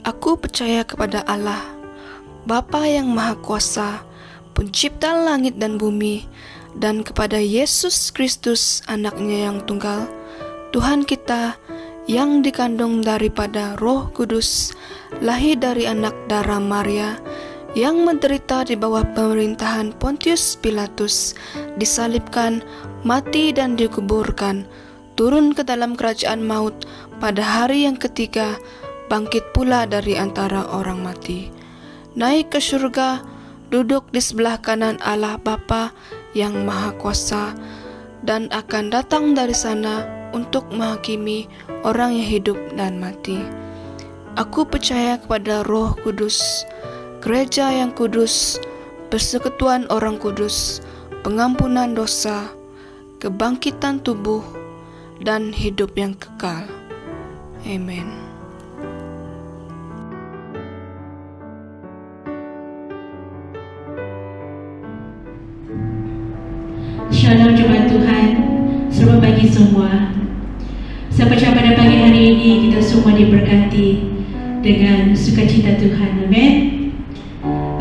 Aku percaya kepada Allah, Bapa yang Maha Kuasa, Pencipta langit dan bumi, dan kepada Yesus Kristus, Anaknya yang tunggal, Tuhan kita, yang dikandung daripada Roh Kudus, lahir dari anak darah Maria, yang menderita di bawah pemerintahan Pontius Pilatus, disalibkan, mati dan dikuburkan, turun ke dalam kerajaan maut, pada hari yang ketiga bangkit pula dari antara orang mati, naik ke surga, duduk di sebelah kanan Allah Bapa yang Maha Kuasa, dan akan datang dari sana untuk menghakimi orang yang hidup dan mati. Aku percaya kepada Roh Kudus, gereja yang kudus, persekutuan orang kudus, pengampunan dosa, kebangkitan tubuh, dan hidup yang kekal. Amin. Shalom Jemaat Tuhan, selamat pagi semua. Saya percaya pada pagi hari ini kita semua diberkati dengan sukacita Tuhan. Amin.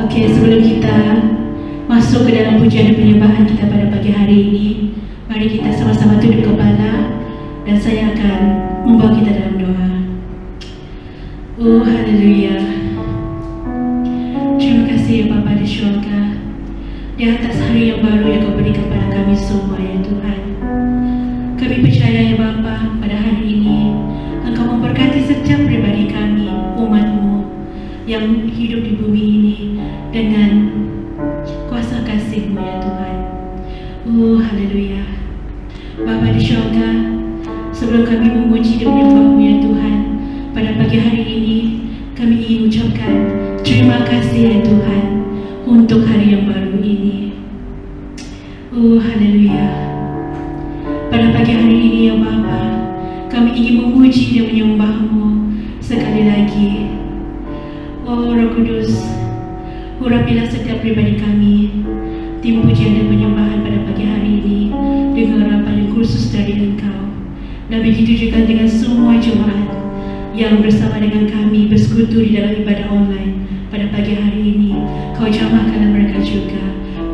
Okey, sebelum kita masuk ke dalam pujian dan penyembahan kita pada pagi hari ini, mari kita sama-sama tunduk kepala dan saya akan membawa kita dalam doa. Oh haleluya. Terima kasih ya Bapa di syurga, di atas hari yang baru yang Kau berikan kepada kami semua ya Tuhan. Kami percaya ya Bapa, pada hari ini Engkau memberkati setiap pribadi kami, umat-Mu yang hidup di bumi ini dengan kuasa kasih-Mu ya Tuhan. Oh haleluya. Bapa di syurga, sebelum kami memuji dan menyembah-Mu ya Tuhan, pada pagi hari ini kami ingin ucapkan terima kasih ya Tuhan untuk hari yang baru ini. Oh haleluya. Pada pagi hari ini ya Bapa, kami ingin memuji dan menyembah-Mu sekali lagi. Oh Roh Kudus, urapilah setiap pribadi kami, tim pujian dan penyembahan pada pagi hari ini dengan urapan yang khusus dari Engkau. Dan begitu juga dengan semua jemaat yang bersama dengan kami bersekutu di dalam ibadah online pada pagi hari ini. Kau jamahkanlah mereka juga.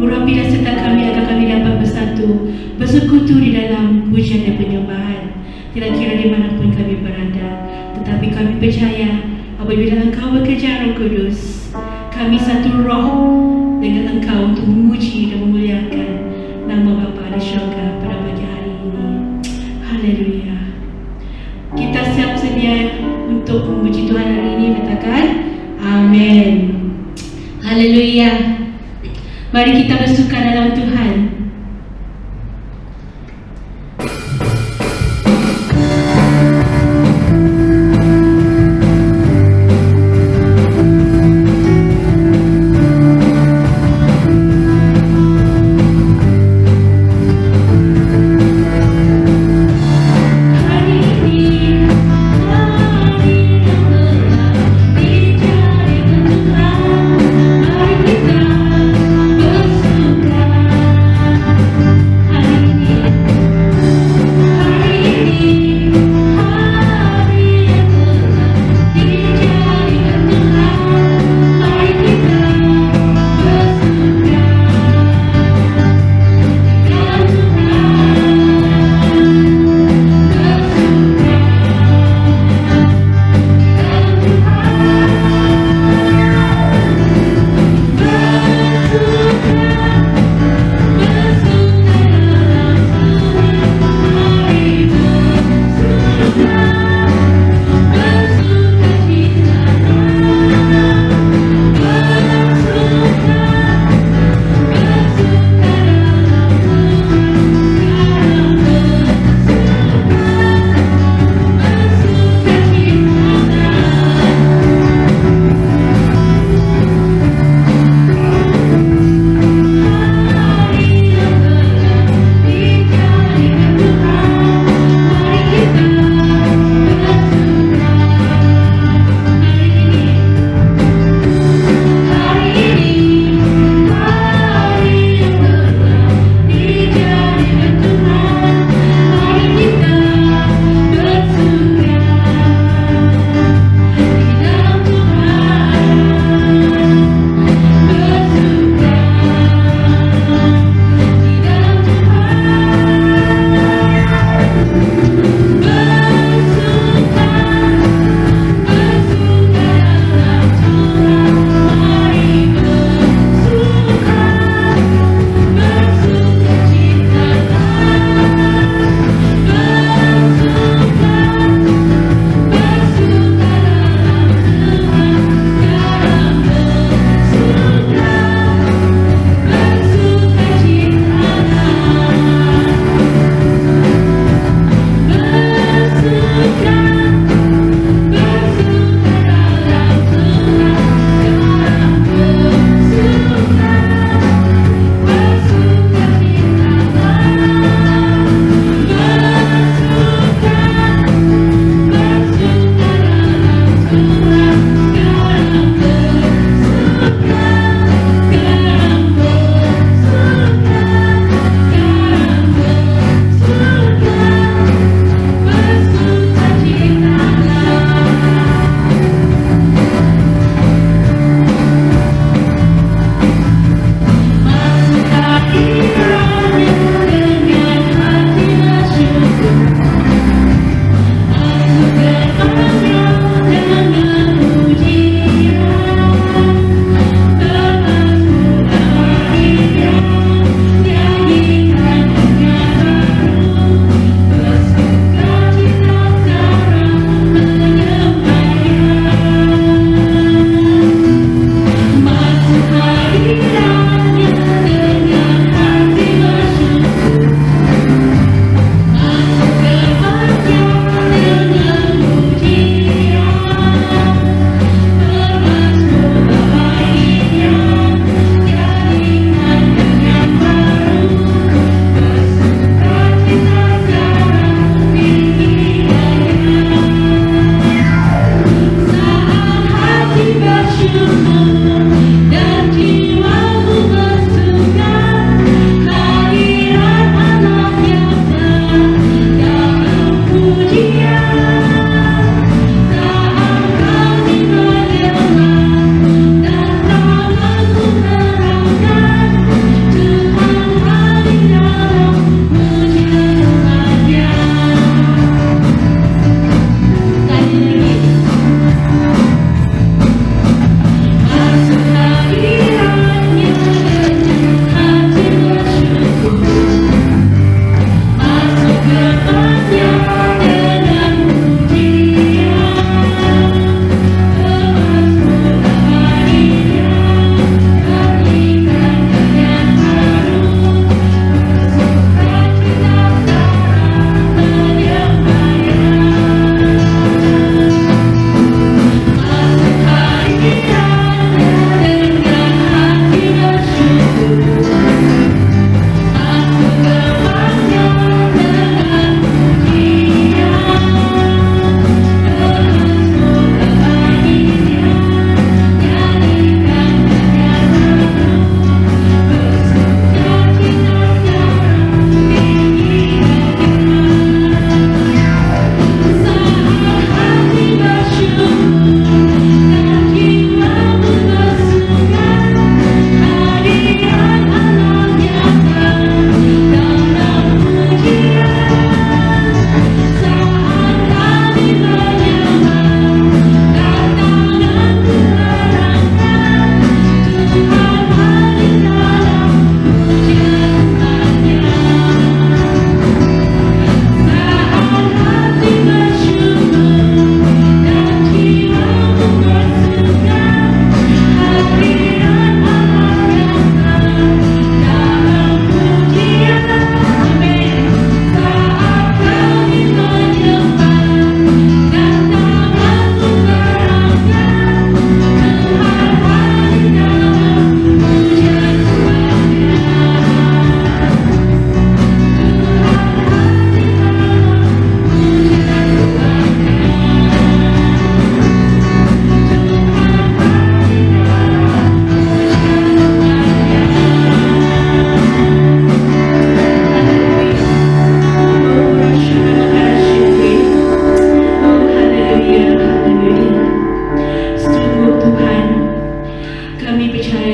Urapilah serta kami agar kami dapat bersatu, bersekutu di dalam pujian dan penyembahan, tidak kira dimanapun kami berada. Tetapi kami percaya apabila Engkau bekerja Roh Kudus, kami satu roh dengan Engkau untuk memuji dan memuliakan nama Bapa di syurga pada pagi hari ini. Haleluya. Kita siap sedia untuk memuji Tuhan hari ini, katakan amin. Haleluya. Mari kita bersuka dalam Tuhan. Mari kita bersuka.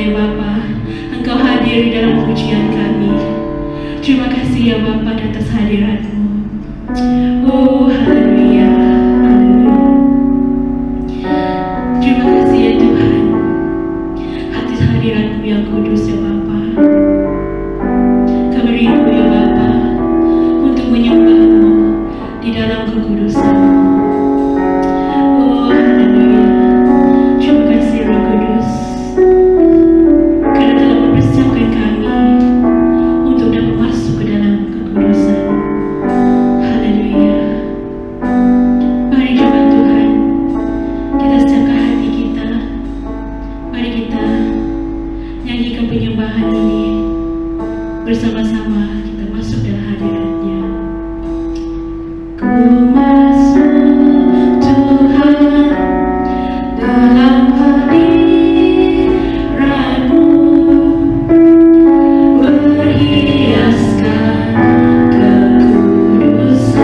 ya Bapa, Engkau hadir di dalam pujian kami. Terima kasih ya Bapa atas hadirat-Mu. Oh, haleluya, haleluya. Terima kasih ya Tuhan atas hadirat-Mu yang kudus ya Bapa. Kami rindu ya Bapa untuk menyembah-Mu di dalam kekudusan-Mu. Oh, haleluya. Terima kasih Roh Kudus karena telah mempersiapkan kami untuk dapat masuk ke dalam kekudusan. Haleluya. Mari coba Tuhan, kita siapkan hati kita. Mari kita nyanyikan penyembahan ini bersama-sama, kita masuk dalam hadirat-Nya. Ku masuk Tuhan dalam hadirat-Mu, berhiaskan kekudusan.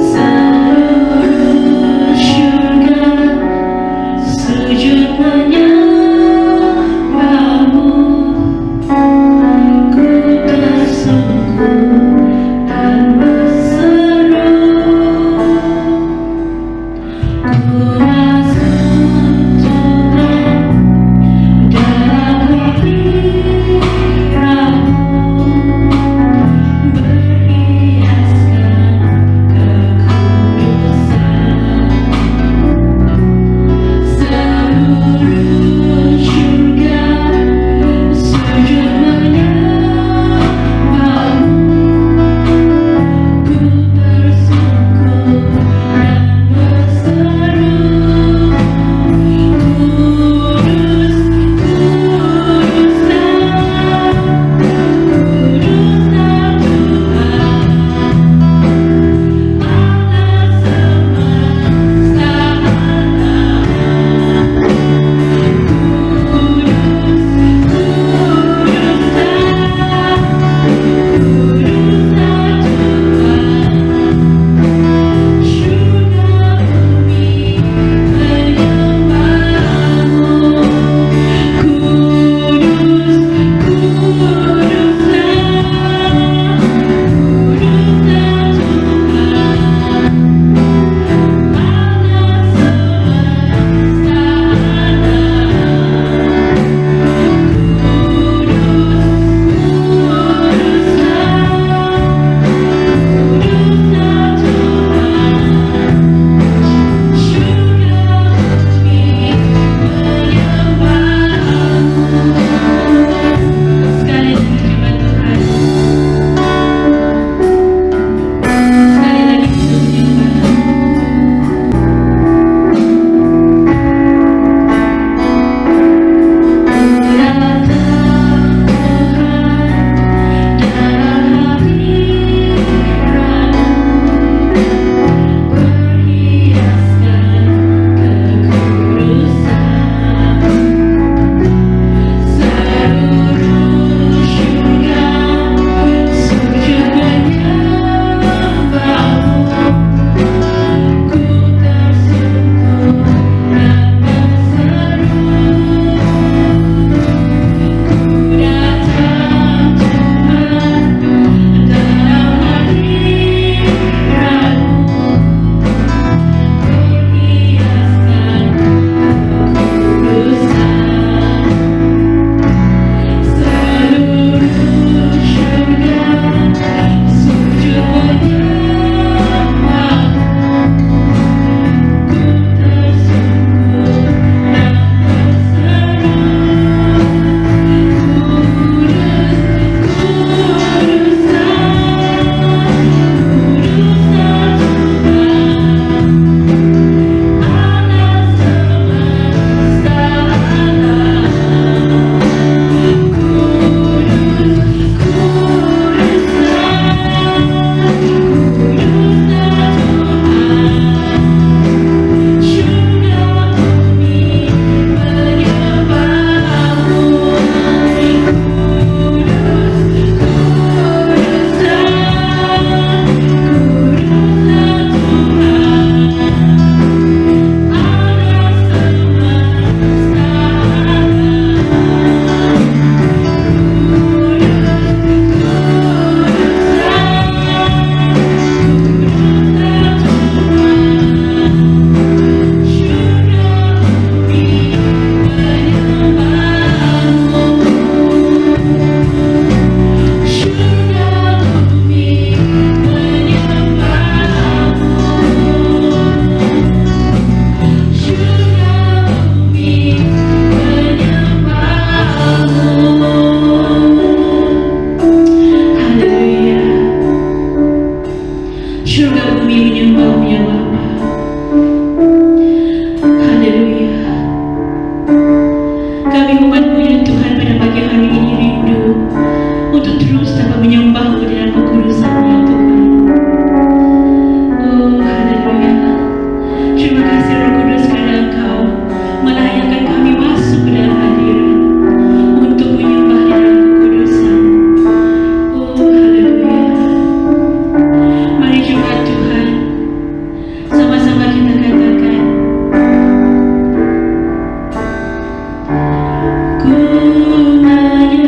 Seluruh syurga sujud menyembah-Mu. Kami umat-Mu ya Tuhan pada pagi hari ini rindu untuk terus dapat menyembah-Mu di dalam kekudusan ya Tuhan. Oh, haleluya. Terima kasih Roh Kudus karena Engkau melayakkan kami masuk ke dalam hadirat untuk menyembah di dalam kekudusan. Oh, haleluya. Mari jemaat Tuhan, sama-sama kita katakan, ku menyembah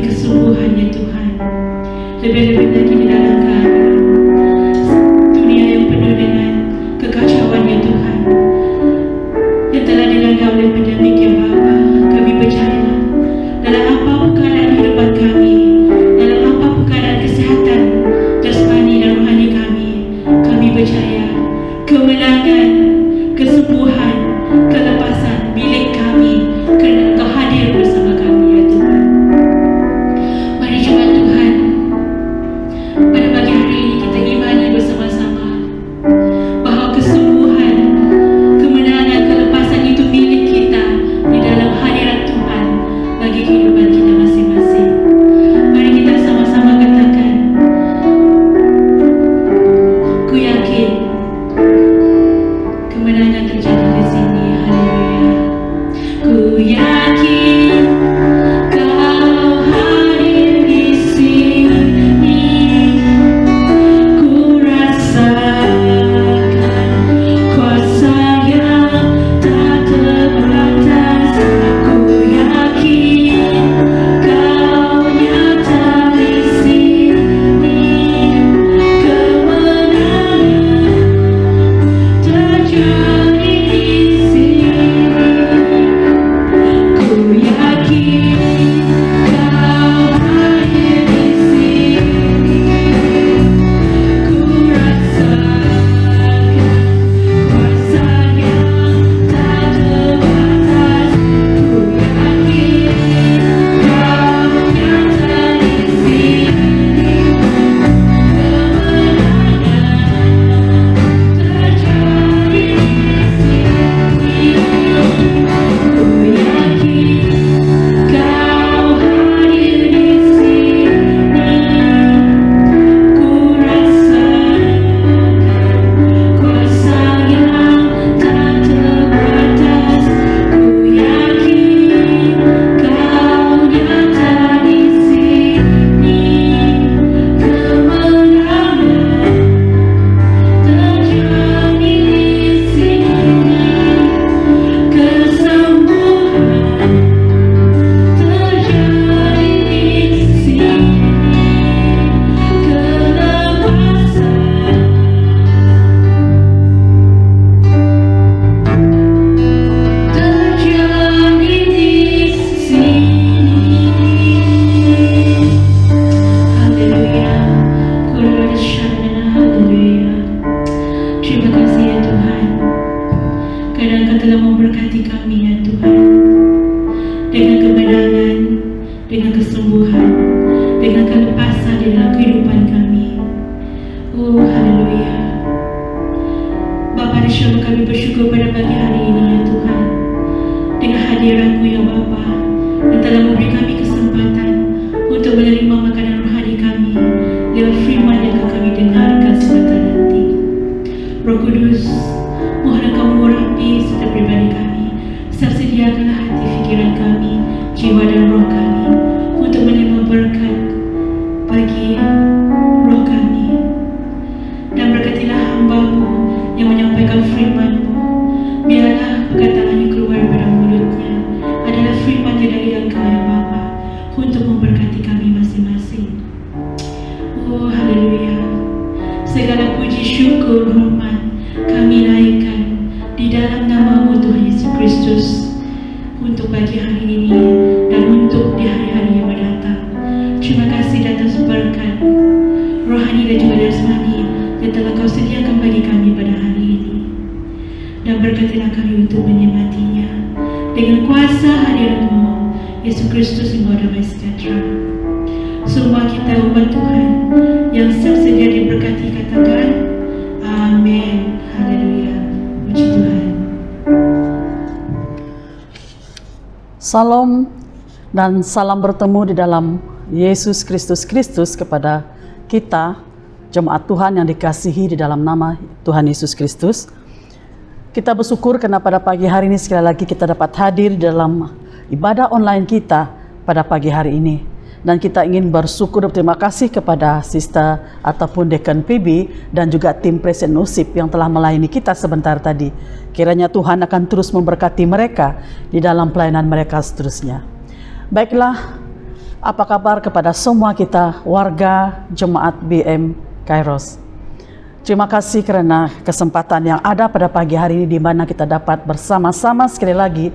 kesembuhan ya Tuhan. Lebih-lebih lagi di dalam keadaan dunia yang penuh dengan kekacauan ya Tuhan, yang telah dilanda oleh pandemik ya Bapa. Kami percaya dalam apapun keadaan kehidupan kami, dalam apapun keadaan kesehatan jasmani dan rohani kami percaya kemenangan, kesembuhan, kelepasan milik kami kerana Engkau hadir bersama kami ya Tuhan. Mari jemaat Tuhan, pada pagi hari ini kita imani bersama-sama bahawa kesembuhan, kemenangan, kelepasan itu milik kita di dalam hadirat Tuhan bagi kehidupan kita masing-masing. Mari kita sama-sama katakan, ku yakin kemenangan terjadi di sini. Haleluya. Ku yakin Kau hadir di sini. Ku rasakan kuasa yang tak terbatas. Ku yakin Kau nyata di sini. Kemenangan terjadi di sini. Ku yakin Kau hadir di sini. Ku rasakan kuasa yang tak terbatas. Ku yakin Kau nyata di sini. Kemenangan terjadi di sini. Ku yakin Kau hadir di sini. Ku rasakan kuasa yang tak terbatas. Ku yakin Kau nyata di sini. Kemenangan terjadi di sini. Kesembuhan terjadi di sini. Kelepasan terjadi di sini. Haleluya. Haleluya. Terima kasih ya Tuhan, karena Engkau telah memberkati kami ya Tuhan, dengan kemenangan, dengan kesembuhan, dengan kelepasan di dalam kehidupan kami. Oh, haleluya. Bapa di syurga, kami bersyukur pada pagi hari ini ya Tuhan, dengan hadirat-Mu ya Bapa, yang telah memberi kami kesempatan untuk menerima makanan rohani kami lewat firman yang akan kami dengarkan sebentar nanti. Roh Kudus, mohon Engkau mengurapi setiap pribadi kami, serta sediakanlah hati fikiran kami, jiwa dan roh kami untuk menerima berkat bagi roh kami. Dan berkatilah hamba-Mu yang menyampaikan firman-Mu. Biarlah perkataan yang keluar pada mulutnya adalah firman dari Engkau ya Bapa, untuk memberkati kami masing-masing. Oh, haleluya. Segala puji, syukur, hormat kami naikkan di dalam nama-Mu Tuhan Yesus Kristus, untuk pagi hari ini dan untuk di hari-hari yang mendatang. Terima kasih atas berkat rohani dan juga jasmani yang telah Kau sediakan bagi kami pada hari ini. Dan berkatilah kami untuk menikmatinya dengan kuasa hadirat-Mu Yesus Kristus yang Maha Damai Sejahtera. Semua kita umat Tuhan yang sedia diberkati katakan amin. Haleluya. Puji Tuhan. Salam dan salam bertemu di dalam Yesus Kristus kepada kita, jemaat Tuhan yang dikasihi di dalam nama Tuhan Yesus Kristus. Kita bersyukur karena pada pagi hari ini sekali lagi kita dapat hadir di dalam ibadah online kita pada pagi hari ini. Dan kita ingin bersyukur dan berterima kasih kepada Sister ataupun Dekan PB dan juga tim Presiden Usip yang telah melayani kita sebentar tadi. Kiranya Tuhan akan terus memberkati mereka di dalam pelayanan mereka seterusnya. Baiklah, Apa kabar kepada semua kita warga Jemaat BM Kairos? Terima kasih karena kesempatan yang ada pada pagi hari ini di mana kita dapat bersama-sama sekali lagi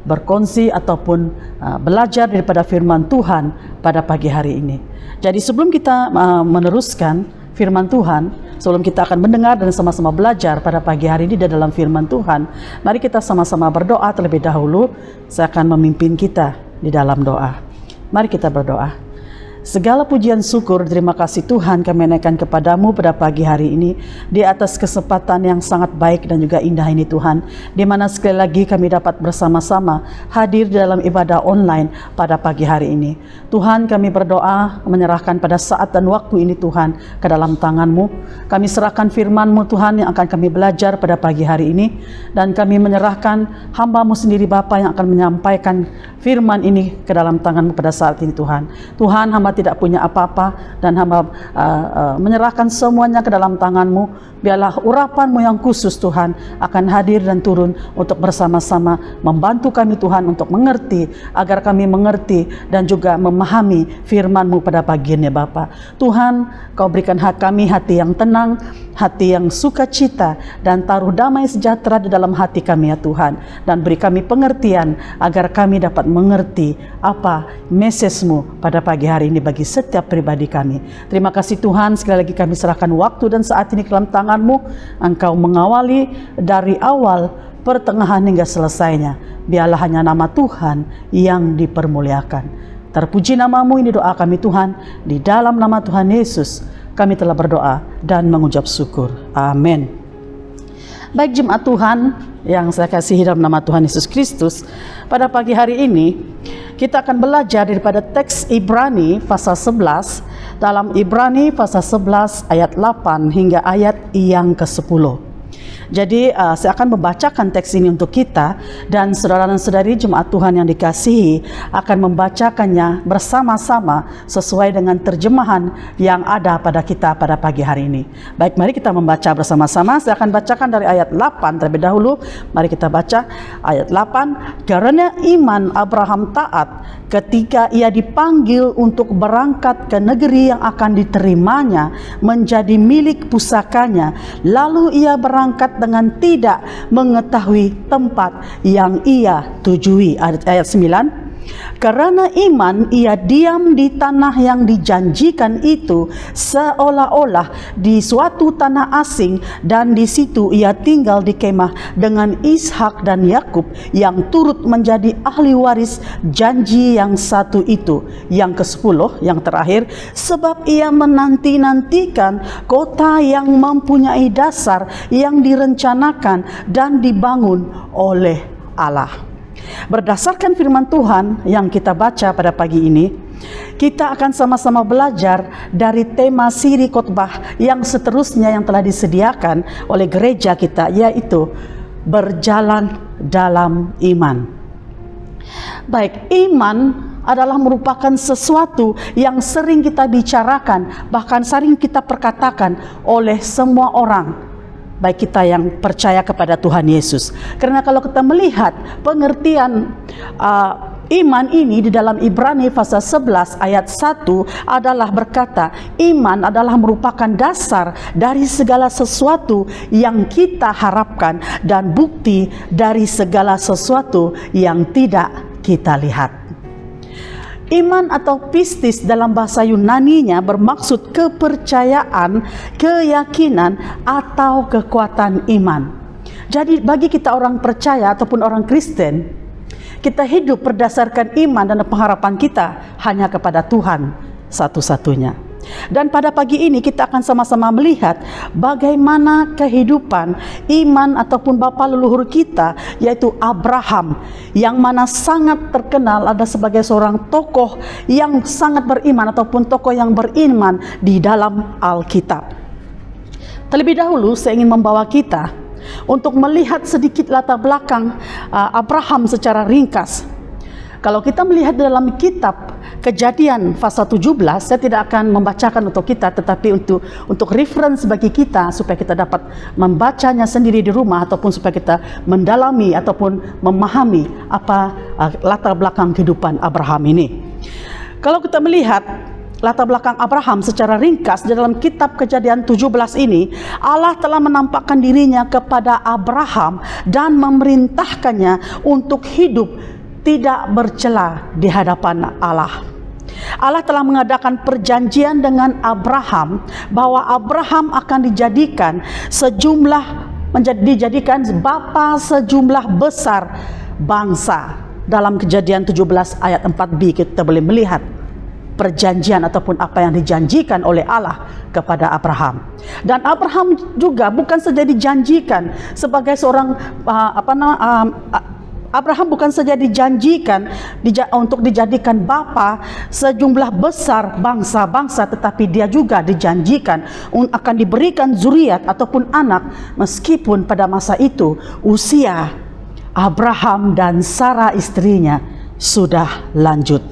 berkongsi ataupun belajar daripada firman Tuhan pada pagi hari ini. Jadi sebelum kita meneruskan firman Tuhan, sebelum kita akan mendengar dan sama-sama belajar pada pagi hari ini di dalam firman Tuhan, mari kita sama-sama berdoa terlebih dahulu. Saya akan memimpin kita di dalam doa. Mari kita berdoa. Segala pujian syukur, terima kasih Tuhan kami naikkan kepadamu pada pagi hari ini di atas kesempatan yang sangat baik dan juga indah ini Tuhan, di mana sekali lagi kami dapat bersama-sama hadir dalam ibadah online pada pagi hari ini. Tuhan, kami berdoa menyerahkan pada saat dan waktu ini Tuhan ke dalam tangan-Mu. Kami serahkan firman-Mu Tuhan yang akan kami belajar pada pagi hari ini, dan kami menyerahkan hamba-Mu sendiri Bapa yang akan menyampaikan firman ini ke dalam tangan-Mu pada saat ini Tuhan. Tuhan, hamba tidak punya apa-apa dan hamba menyerahkan semuanya ke dalam tangan-Mu. Biarlah urapan-Mu yang khusus Tuhan akan hadir dan turun untuk bersama-sama membantu kami Tuhan untuk mengerti, agar kami mengerti dan juga memahami firman-Mu pada pagi ini Bapa. Tuhan, Kau berikan kami hati yang tenang, hati yang sukacita, dan taruh damai sejahtera di dalam hati kami ya Tuhan, dan beri kami pengertian agar kami dapat mengerti apa message-Mu pada pagi hari ini bagi setiap pribadi kami. Terima kasih Tuhan, sekali lagi kami serahkan waktu dan saat ini ke dalam tangan-Mu. Engkau mengawali dari awal, pertengahan hingga selesainya. Biarlah hanya nama Tuhan yang dipermuliakan. Terpuji nama-Mu, ini doa kami Tuhan, di dalam nama Tuhan Yesus kami telah berdoa dan mengucap syukur. Amin. Baik jemaat Tuhan yang saya kasihi dalam nama Tuhan Yesus Kristus, pada pagi hari ini kita akan belajar daripada teks Ibrani pasal 11. Dalam Ibrani pasal 11 ayat 8 hingga ayat yang ke-10. Jadi saya akan membacakan teks ini untuk kita, dan saudara dan saudari jemaat Tuhan yang dikasihi akan membacakannya bersama-sama sesuai dengan terjemahan yang ada pada kita pada pagi hari ini. Baik, mari kita membaca bersama-sama. Saya akan bacakan dari ayat 8 terlebih dahulu. Mari kita baca ayat 8. Karena iman Abraham taat ketika ia dipanggil untuk berangkat ke negeri yang akan diterimanya menjadi milik pusakanya, lalu ia berangkat dengan tidak mengetahui tempat yang ia tujui. Ayat 9. Karena iman ia diam di tanah yang dijanjikan itu, seolah-olah di suatu tanah asing, dan di situ ia tinggal di kemah dengan Ishak dan Yakub yang turut menjadi ahli waris janji yang satu itu. Yang ke-10, yang terakhir, sebab ia menanti-nantikan kota yang mempunyai dasar yang direncanakan dan dibangun oleh Allah. Berdasarkan firman Tuhan yang kita baca pada pagi ini, kita akan sama-sama belajar dari tema siri khotbah yang seterusnya yang telah disediakan oleh gereja kita, yaitu berjalan dalam iman. Baik, iman adalah merupakan sesuatu yang sering kita bicarakan, bahkan sering kita perkatakan oleh semua orang, baik kita yang percaya kepada Tuhan Yesus. Karena kalau kita melihat pengertian iman ini di dalam Ibrani pasal 11 ayat 1 adalah berkata, iman adalah merupakan dasar dari segala sesuatu yang kita harapkan dan bukti dari segala sesuatu yang tidak kita lihat. Iman atau pistis dalam bahasa Yunani-nya bermaksud kepercayaan, keyakinan, atau kekuatan iman. Jadi bagi kita orang percaya ataupun orang Kristen, kita hidup berdasarkan iman dan pengharapan kita hanya kepada Tuhan satu-satunya. Dan pada pagi ini kita akan sama-sama melihat bagaimana kehidupan iman ataupun bapa leluhur kita, yaitu Abraham, yang mana sangat terkenal ada sebagai seorang tokoh yang sangat beriman ataupun tokoh yang beriman di dalam Alkitab. Terlebih dahulu saya ingin membawa kita untuk melihat sedikit latar belakang Abraham secara ringkas. Kalau kita melihat dalam kitab Kejadian pasal 17, saya tidak akan membacakan untuk kita, tetapi untuk reference bagi kita supaya kita dapat membacanya sendiri di rumah, ataupun supaya kita mendalami ataupun memahami apa latar belakang kehidupan Abraham ini. Kalau kita melihat latar belakang Abraham secara ringkas di dalam kitab Kejadian 17 ini, Allah telah menampakkan dirinya kepada Abraham dan memerintahkannya untuk hidup tidak bercela di hadapan Allah. Allah telah mengadakan perjanjian dengan Abraham bahwa Abraham akan dijadikan bapa sejumlah besar bangsa. Dalam Kejadian 17 ayat 4b kita boleh melihat perjanjian ataupun apa yang dijanjikan oleh Allah kepada Abraham. Dan Abraham juga bukan saja dijanjikan sebagai seorang Abraham bukan saja dijanjikan untuk dijadikan bapa sejumlah besar bangsa-bangsa, tetapi dia juga dijanjikan akan diberikan zuriat ataupun anak, meskipun pada masa itu usia Abraham dan Sarah istrinya sudah lanjut.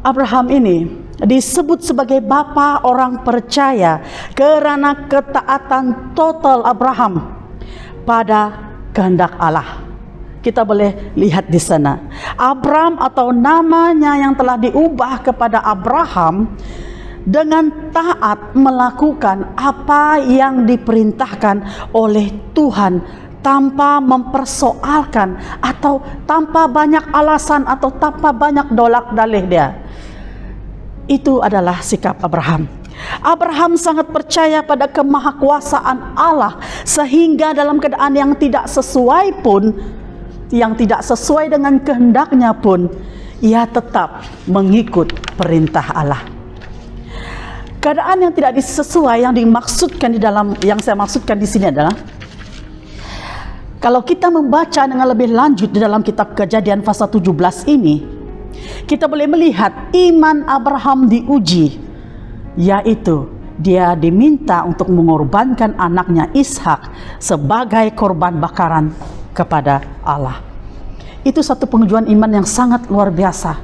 Abraham ini disebut sebagai bapa orang percaya karena ketaatan total Abraham pada kehendak Allah. Kita boleh lihat di sana. Abram atau namanya yang telah diubah kepada Abraham dengan taat melakukan apa yang diperintahkan oleh Tuhan tanpa mempersoalkan atau tanpa banyak alasan atau tanpa banyak dolak dalih dia. Itu adalah sikap Abraham. Abraham sangat percaya pada kemahakuasaan Allah sehingga dalam keadaan yang tidak sesuai dengan kehendaknya pun, ia tetap mengikut perintah Allah. Keadaan yang tidak sesuai yang saya maksudkan di sini adalah, kalau kita membaca dengan lebih lanjut di dalam kitab Kejadian pasal 17 ini, kita boleh melihat iman Abraham diuji, yaitu dia diminta untuk mengorbankan anaknya Ishak sebagai korban bakaran kepada Allah. Itu satu pengujian iman yang sangat luar biasa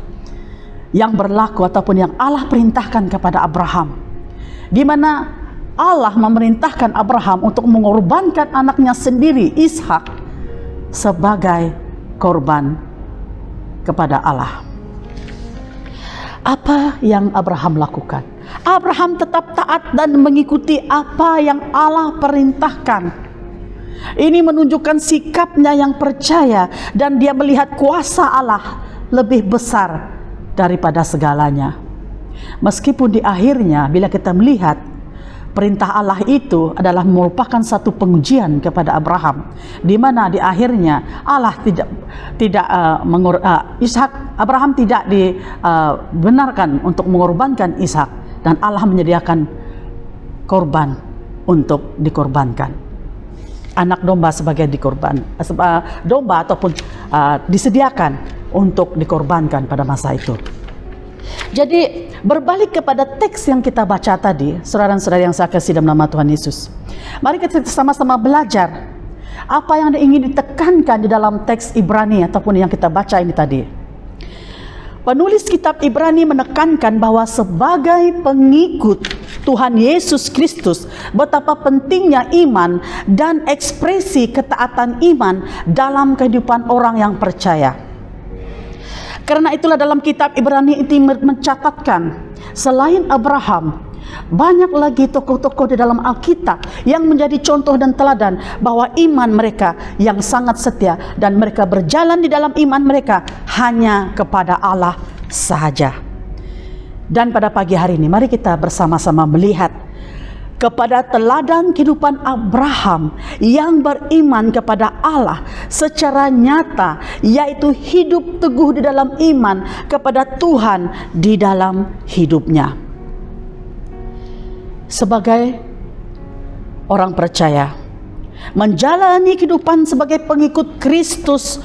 yang berlaku ataupun yang Allah perintahkan kepada Abraham, di mana Allah memerintahkan Abraham untuk mengorbankan anaknya sendiri Ishak sebagai korban kepada Allah. Apa yang Abraham lakukan? Abraham tetap taat dan mengikuti apa yang Allah perintahkan. Ini menunjukkan sikapnya yang percaya dan dia melihat kuasa Allah lebih besar daripada segalanya. Meskipun di akhirnya bila kita melihat perintah Allah itu adalah merupakan satu pengujian kepada Abraham, di mana di akhirnya Allah Abraham tidak dibenarkan untuk mengorbankan Ishak, dan Allah menyediakan korban untuk dikorbankan, anak domba sebagai domba ataupun disediakan untuk dikorbankan pada masa itu. Jadi berbalik kepada teks yang kita baca tadi, saudara-saudara yang saya kasih dalam nama Tuhan Yesus, mari kita sama-sama belajar apa yang ingin ditekankan di dalam teks Ibrani ataupun yang kita baca ini tadi. Penulis kitab Ibrani menekankan bahwa sebagai pengikut Tuhan Yesus Kristus, betapa pentingnya iman dan ekspresi ketaatan iman dalam kehidupan orang yang percaya. Karena itulah dalam kitab Ibrani itu mencatatkan, selain Abraham, banyak lagi tokoh-tokoh di dalam Alkitab yang menjadi contoh dan teladan bahwa iman mereka yang sangat setia dan mereka berjalan di dalam iman mereka hanya kepada Allah sahaja. Dan pada pagi hari ini mari kita bersama-sama melihat kepada teladan kehidupan Abraham yang beriman kepada Allah secara nyata, yaitu hidup teguh di dalam iman kepada Tuhan di dalam hidupnya. Sebagai orang percaya, menjalani kehidupan sebagai pengikut Kristus,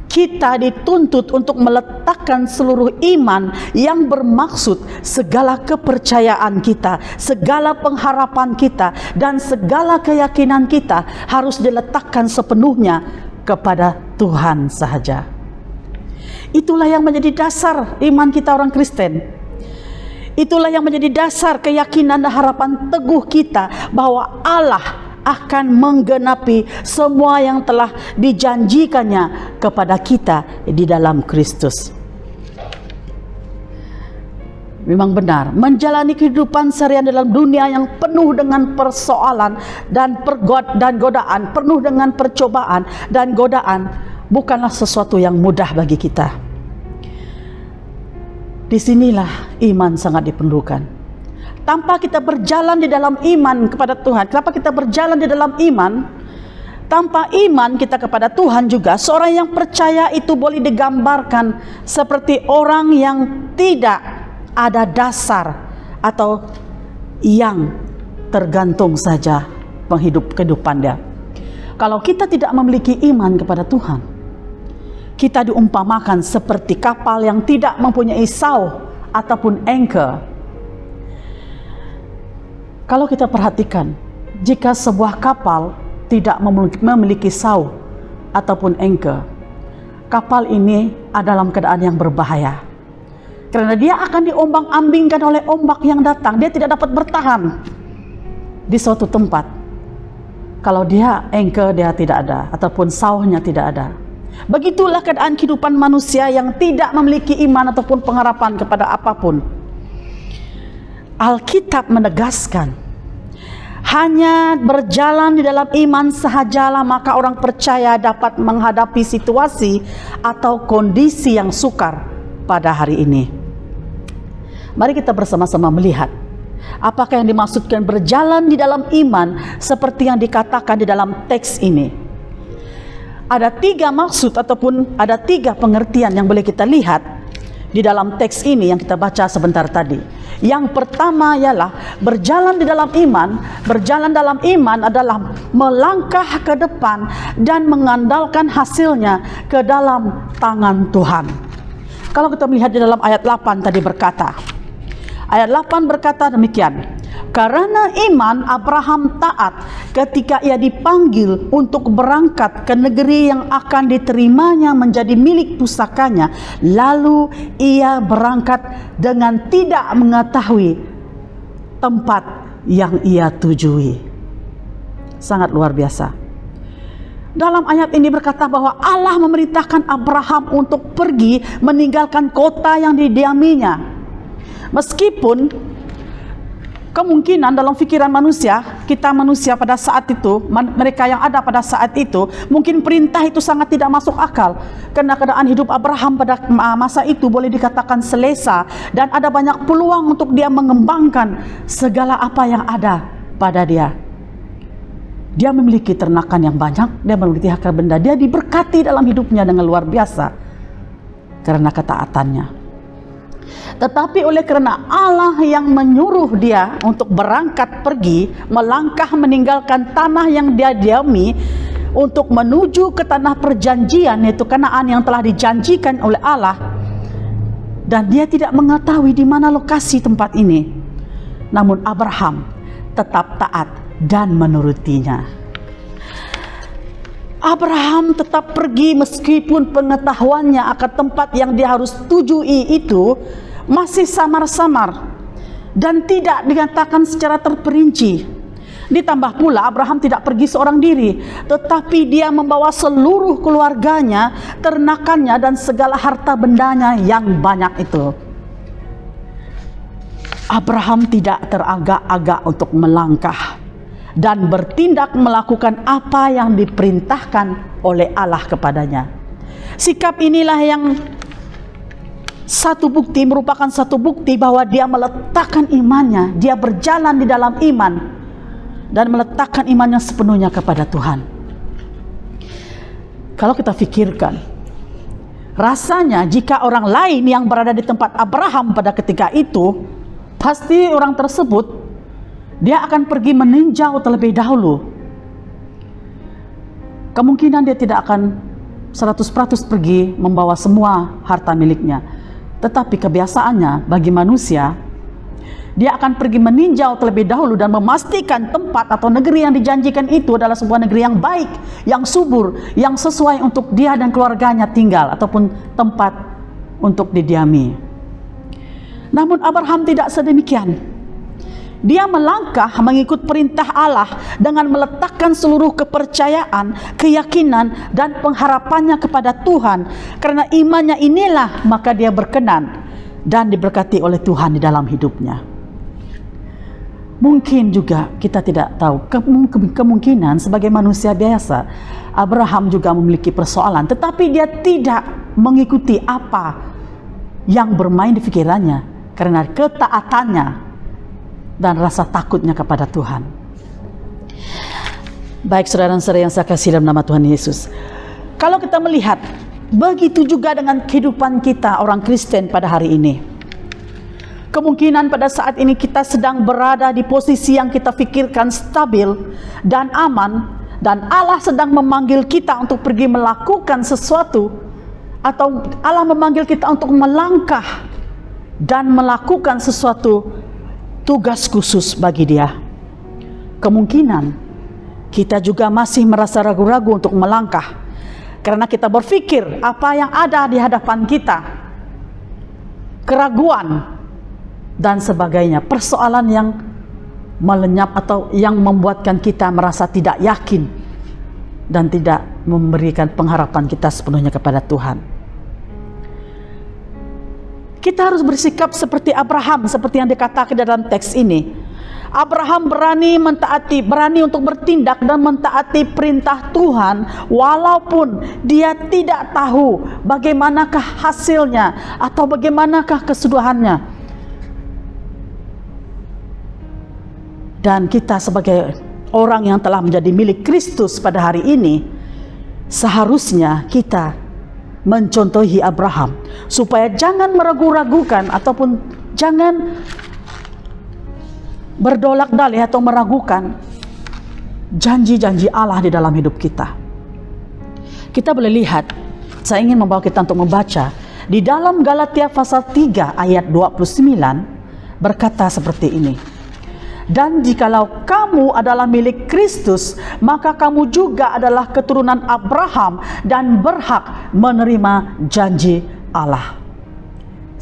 kita dituntut untuk meletakkan seluruh iman yang bermaksud segala kepercayaan kita, segala pengharapan kita, dan segala keyakinan kita harus diletakkan sepenuhnya kepada Tuhan sahaja. Itulah yang menjadi dasar iman kita orang Kristen. Itulah yang menjadi dasar keyakinan dan harapan teguh kita bahwa Allah akan menggenapi semua yang telah dijanjikannya kepada kita di dalam Kristus. Memang benar, menjalani kehidupan seharian dalam dunia yang penuh dengan persoalan dan godaan, penuh dengan percobaan dan godaan, bukanlah sesuatu yang mudah bagi kita. Disinilah iman sangat diperlukan. Tanpa kita berjalan di dalam iman kepada Tuhan, kenapa kita berjalan di dalam iman? Tanpa iman kita kepada Tuhan juga, seorang yang percaya itu boleh digambarkan seperti orang yang tidak ada dasar atau yang tergantung saja kehidupan dia. Kalau kita tidak memiliki iman kepada Tuhan, kita diumpamakan seperti kapal yang tidak mempunyai sau ataupun anchor. Kalau kita perhatikan, jika sebuah kapal tidak memiliki sau ataupun anchor, kapal ini adalah dalam keadaan yang berbahaya. Karena dia akan diombang-ambingkan oleh ombak yang datang. Dia tidak dapat bertahan di suatu tempat kalau dia anchor dia tidak ada ataupun saunya tidak ada. Begitulah keadaan kehidupan manusia yang tidak memiliki iman ataupun pengharapan kepada apapun. Alkitab menegaskan, hanya berjalan di dalam iman sahajalah maka orang percaya dapat menghadapi situasi atau kondisi yang sukar pada hari ini. Mari kita bersama-sama melihat apakah yang dimaksudkan berjalan di dalam iman seperti yang dikatakan di dalam teks ini. Ada 3 maksud ataupun ada 3 pengertian yang boleh kita lihat di dalam teks ini yang kita baca sebentar tadi. Yang pertama ialah berjalan di dalam iman. Berjalan dalam iman adalah melangkah ke depan dan mengandalkan hasilnya ke dalam tangan Tuhan. Kalau kita melihat di dalam ayat 8 tadi berkata, ayat 8 berkata demikian, karena iman Abraham taat ketika ia dipanggil untuk berangkat ke negeri yang akan diterimanya menjadi milik pusakanya, lalu ia berangkat dengan tidak mengetahui tempat yang ia tujui. Sangat luar biasa. Dalam ayat ini berkata bahwa Allah memerintahkan Abraham untuk pergi meninggalkan kota yang didiaminya. Meskipun kemungkinan dalam pikiran manusia, kita manusia pada saat itu, mereka yang ada pada saat itu, mungkin perintah itu sangat tidak masuk akal. Karena keadaan hidup Abraham pada masa itu boleh dikatakan selesa, dan ada banyak peluang untuk dia mengembangkan segala apa yang ada pada dia. Dia memiliki ternakan yang banyak, dia memiliki harta benda, dia diberkati dalam hidupnya dengan luar biasa karena ketaatannya. Tetapi oleh kerana Allah yang menyuruh dia untuk berangkat pergi, melangkah meninggalkan tanah yang dia diami untuk menuju ke tanah perjanjian, yaitu Kanaan yang telah dijanjikan oleh Allah, dan dia tidak mengetahui di mana lokasi tempat ini. Namun Abraham tetap taat dan menurutinya. Abraham tetap pergi meskipun pengetahuannya akan tempat yang dia harus tujui itu masih samar-samar dan tidak dikatakan secara terperinci. Ditambah pula Abraham tidak pergi seorang diri, tetapi dia membawa seluruh keluarganya, ternakannya dan segala harta bendanya yang banyak itu. Abraham tidak teragak-agak untuk melangkah dan bertindak melakukan apa yang diperintahkan oleh Allah kepadanya. Sikap inilah yang merupakan satu bukti bahwa dia meletakkan imannya, dia berjalan di dalam iman dan meletakkan imannya sepenuhnya kepada Tuhan. Kalau kita fikirkan, rasanya jika orang lain yang berada di tempat Abraham pada ketika itu, pasti orang tersebut dia akan pergi meninjau terlebih dahulu. Kemungkinan dia tidak akan 100% pergi membawa semua harta miliknya. Tetapi kebiasaannya bagi manusia, dia akan pergi meninjau terlebih dahulu dan memastikan tempat atau negeri yang dijanjikan itu adalah sebuah negeri yang baik, yang subur, yang sesuai untuk dia dan keluarganya tinggal ataupun tempat untuk didiami. Namun Abraham tidak sedemikian. Dia melangkah mengikut perintah Allah dengan meletakkan seluruh kepercayaan, keyakinan dan pengharapannya kepada Tuhan. Karena imannya inilah maka dia berkenan dan diberkati oleh Tuhan di dalam hidupnya. Mungkin juga kita tidak tahu, kemungkinan sebagai manusia biasa, Abraham juga memiliki persoalan, tetapi dia tidak mengikuti apa yang bermain di pikirannya karena ketaatannya dan rasa takutnya kepada Tuhan. Baik saudara-saudara yang saya kasih dalam nama Tuhan Yesus, kalau kita melihat, begitu juga dengan kehidupan kita orang Kristen pada hari ini. Kemungkinan pada saat ini kita sedang berada di posisi yang kita pikirkan stabil dan aman, dan Allah sedang memanggil kita untuk pergi melakukan sesuatu, atau Allah memanggil kita untuk melangkah dan melakukan sesuatu tugas khusus bagi Dia. Kemungkinan kita juga masih merasa ragu-ragu untuk melangkah karena kita berpikir apa yang ada di hadapan kita, keraguan dan sebagainya, persoalan yang melenyap atau yang membuatkan kita merasa tidak yakin dan tidak memberikan pengharapan kita sepenuhnya kepada Tuhan. Kita harus bersikap seperti Abraham, seperti yang dikatakan dalam teks ini. Abraham berani untuk bertindak dan mentaati perintah Tuhan walaupun dia tidak tahu bagaimanakah hasilnya atau bagaimanakah kesudahannya. Dan kita sebagai orang yang telah menjadi milik Kristus pada hari ini, seharusnya kita mencontohi Abraham supaya jangan meragu-ragukan ataupun jangan berdolak-dalik atau meragukan janji-janji Allah di dalam hidup kita. Kita boleh lihat, saya ingin membawa kita untuk membaca di dalam Galatia pasal 3 ayat 29 berkata seperti ini. Dan jikalau kamu adalah milik Kristus, maka kamu juga adalah keturunan Abraham dan berhak menerima janji Allah.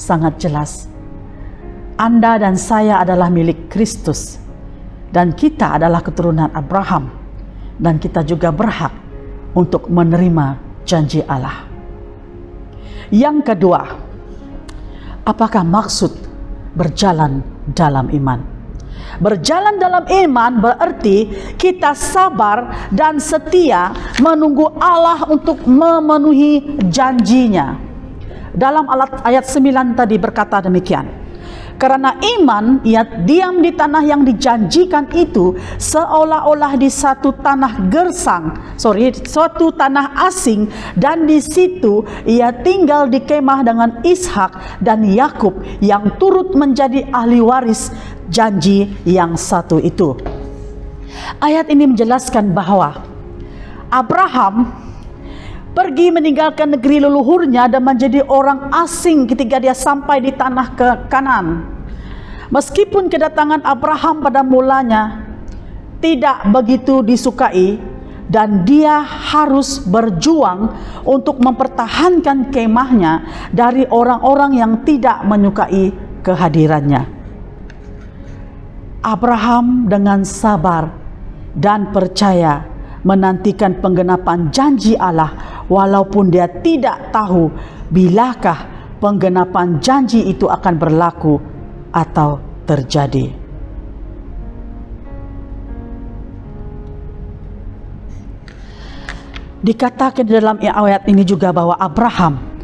Sangat jelas, Anda dan saya adalah milik Kristus, dan kita adalah keturunan Abraham, dan kita juga berhak untuk menerima janji Allah. Yang kedua, apakah maksud berjalan dalam iman? Berjalan dalam iman berarti kita sabar dan setia menunggu Allah untuk memenuhi janjinya. Dalam ayat 9 tadi berkata demikian. Karena iman, ia diam di tanah yang dijanjikan itu seolah-olah di suatu tanah suatu tanah asing, dan di situ ia tinggal di kemah dengan Ishak dan Yakub yang turut menjadi ahli waris janji yang satu itu. Ayat ini menjelaskan bahwa Abraham pergi meninggalkan negeri leluhurnya dan menjadi orang asing ketika dia sampai di tanah Kanaan. Meskipun kedatangan Abraham pada mulanya tidak begitu disukai dan dia harus berjuang untuk mempertahankan kemahnya dari orang-orang yang tidak menyukai kehadirannya. Abraham dengan sabar dan percaya menantikan penggenapan janji Allah walaupun dia tidak tahu bilakah penggenapan janji itu akan berlaku atau terjadi. Dikatakan di dalam ayat ini juga bahwa Abraham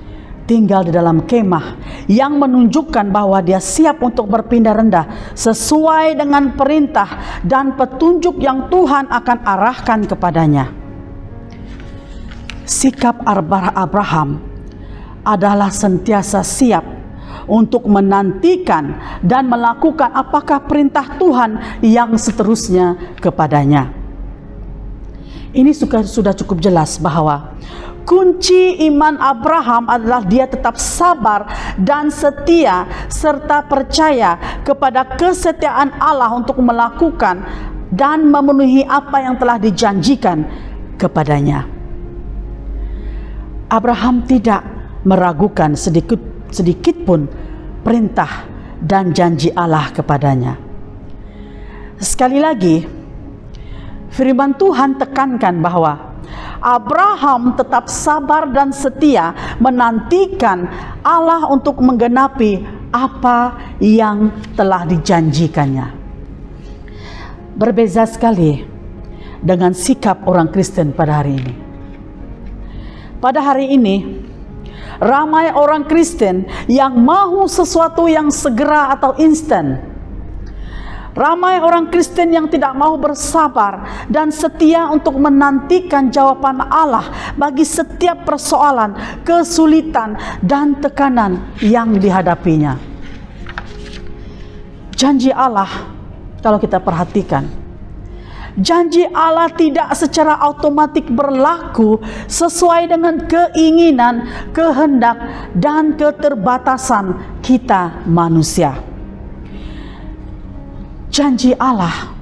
tinggal di dalam kemah yang menunjukkan bahwa dia siap untuk berpindah rendah sesuai dengan perintah dan petunjuk yang Tuhan akan arahkan kepadanya. Sikap Abraham adalah sentiasa siap untuk menantikan dan melakukan apakah perintah Tuhan yang seterusnya kepadanya. Ini sudah cukup jelas bahwa kunci iman Abraham adalah dia tetap sabar dan setia serta percaya kepada kesetiaan Allah untuk melakukan dan memenuhi apa yang telah dijanjikan kepadanya. Abraham tidak meragukan sedikit pun perintah dan janji Allah kepadanya. Sekali lagi, firman Tuhan tekankan bahwa Abraham tetap sabar dan setia menantikan Allah untuk menggenapi apa yang telah dijanjikannya. Berbeza sekali dengan sikap orang Kristen pada hari ini. Pada hari ini, ramai orang Kristen yang mau sesuatu yang segera atau instan. Ramai orang Kristen yang tidak mau bersabar dan setia untuk menantikan jawaban Allah bagi setiap persoalan, kesulitan, dan tekanan yang dihadapinya. Janji Allah, kalau kita perhatikan, janji Allah tidak secara otomatis berlaku sesuai dengan keinginan, kehendak, dan keterbatasan kita manusia. Janji Allah